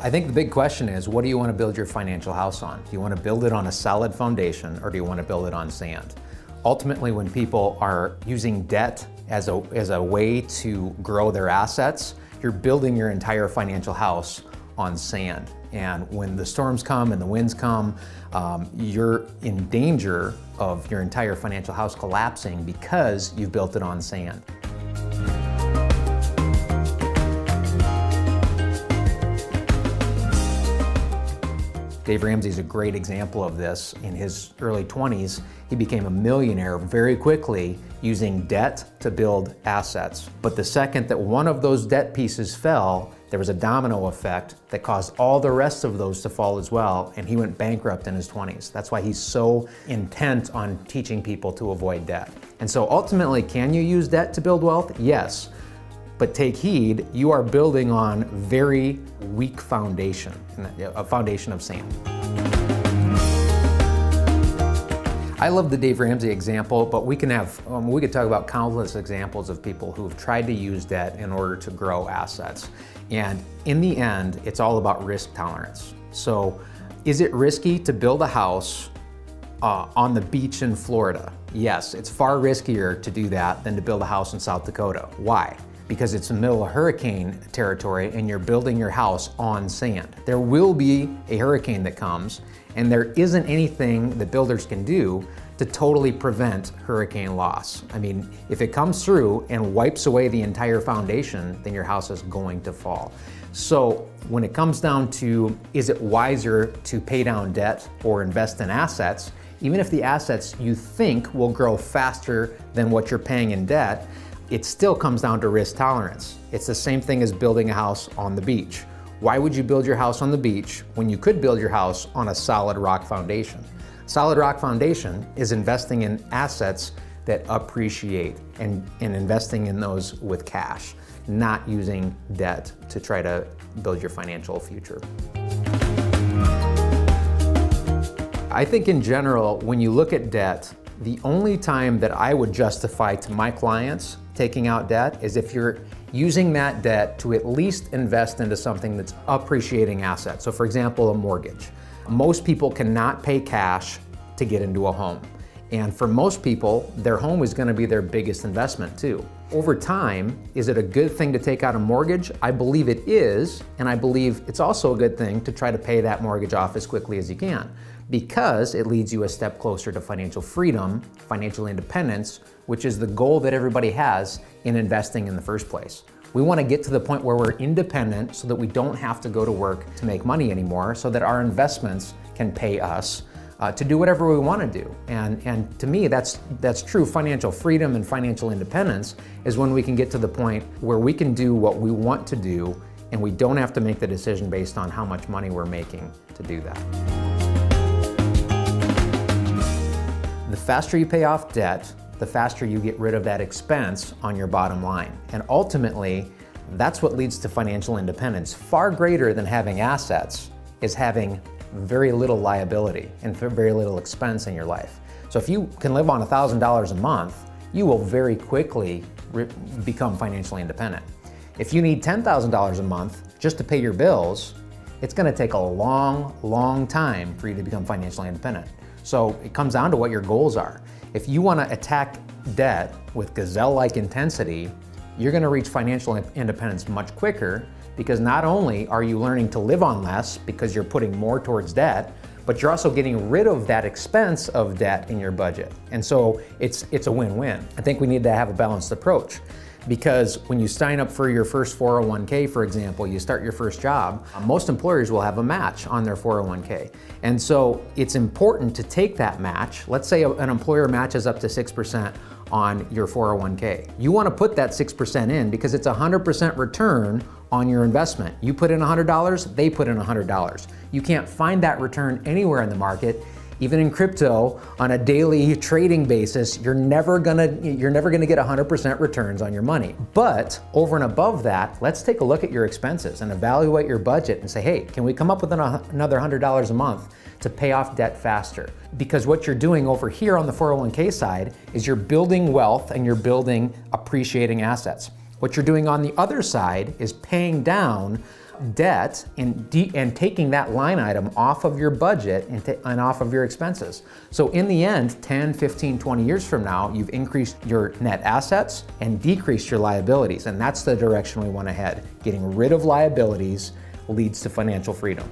I think the big question is, what do you want to build your financial house on? Do you want to build it on a solid foundation, or do you want to build it on sand? Ultimately, when people are using debt as a way to grow their assets, you're building your entire financial house on sand. And when the storms come and the winds come, you're in danger of your entire financial house collapsing because you've built it on sand. Dave Ramsey is a great example of this. In his early 20s, he became a millionaire very quickly using debt to build assets. But the second that one of those debt pieces fell, there was a domino effect that caused all the rest of those to fall as well, and he went bankrupt in his 20s. That's why he's so intent on teaching people to avoid debt. And so ultimately, can you use debt to build wealth? Yes. But take heed, you are building on very weak foundation, a foundation of sand. I love the Dave Ramsey example, but we could talk about countless examples of people who've tried to use debt in order to grow assets. And in the end, it's all about risk tolerance. So is it risky to build a house on the beach in Florida? Yes, it's far riskier to do that than to build a house in South Dakota. Why? Because it's in the middle of hurricane territory and you're building your house on sand. There will be a hurricane that comes, and there isn't anything that builders can do to totally prevent hurricane loss. I mean, if it comes through and wipes away the entire foundation, then your house is going to fall. So when it comes down to, is it wiser to pay down debt or invest in assets, even if the assets you think will grow faster than what you're paying in debt, it still comes down to risk tolerance. It's the same thing as building a house on the beach. Why would you build your house on the beach when you could build your house on a solid rock foundation? Solid rock foundation is investing in assets that appreciate and investing in those with cash, not using debt to try to build your financial future. I think in general, when you look at debt, the only time that I would justify to my clients taking out debt is if you're using that debt to at least invest into something that's appreciating assets. So for example, a mortgage. Most people cannot pay cash to get into a home. And for most people, their home is going to be their biggest investment too. Over time, is it a good thing to take out a mortgage? I believe it is, and I believe it's also a good thing to try to pay that mortgage off as quickly as you can, because it leads you a step closer to financial freedom, financial independence, which is the goal that everybody has in investing in the first place. We want to get to the point where we're independent so that we don't have to go to work to make money anymore, so that our investments can pay us to do whatever we want to do. And to me, that's true financial freedom and financial independence is when we can get to the point where we can do what we want to do and we don't have to make the decision based on how much money we're making to do that. The faster you pay off debt, the faster you get rid of that expense on your bottom line. And ultimately, that's what leads to financial independence. Far greater than having assets is having very little liability and very little expense in your life. So if you can live on $1,000 a month, you will very quickly become financially independent. If you need $10,000 a month just to pay your bills, it's going to take a long, long time for you to become financially independent. So it comes down to what your goals are. If you want to attack debt with gazelle-like intensity, you're going to reach financial independence much quicker, because not only are you learning to live on less because you're putting more towards debt, but you're also getting rid of that expense of debt in your budget. And so it's a win-win. I think we need to have a balanced approach, because when you sign up for your first 401k, for example, you start your first job, most employers will have a match on their 401k. And so it's important to take that match. Let's say an employer matches up to 6% on your 401k. You want to put that 6% in because it's 100% return on your investment. You put in $100, they put in $100. You can't find that return anywhere in the market. Even in crypto, on a daily trading basis, you're never gonna get 100% returns on your money. But over and above that, let's take a look at your expenses and evaluate your budget and say, hey, can we come up with another $100 a month to pay off debt faster? Because what you're doing over here on the 401k side is you're building wealth and you're building appreciating assets. What you're doing on the other side is paying down up debt and taking that line item off of your budget and off of your expenses. So in the end, 10, 15, 20 years from now, you've increased your net assets and decreased your liabilities. And that's the direction we want to head. Getting rid of liabilities leads to financial freedom.